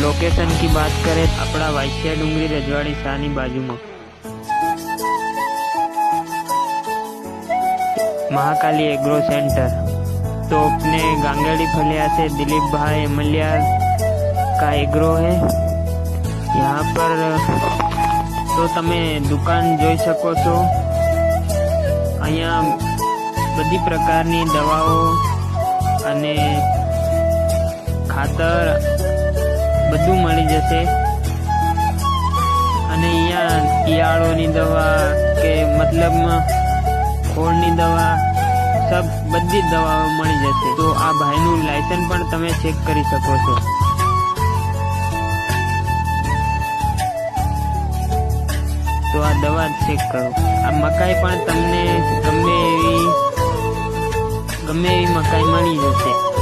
Location की बात करें अपना वाइसिया डूंगरी रजवाड़ी शाह बाजू में महाकाली एग्रो सेंटर। तो अपने गांगेड़ी फलिया से दिलीप भाई मलियार का एग्रो है। यहाँ पर तो तमे दुकान जोई सको छो। अहींया बधी प्रकारनी दवाओ अने खातर बधुं मळी जशे। अने अहींया ईयाळोनी दवा के मतलब खोड़नी दवा सब बधी दवाओ मळी जशे। तो आ भाईनुं लाइसेंस पण तमे चेक करी सको छो। तो आ दवा चेक करो। आ मकाई पण तमने गमे एवी मकाई मळी जशे।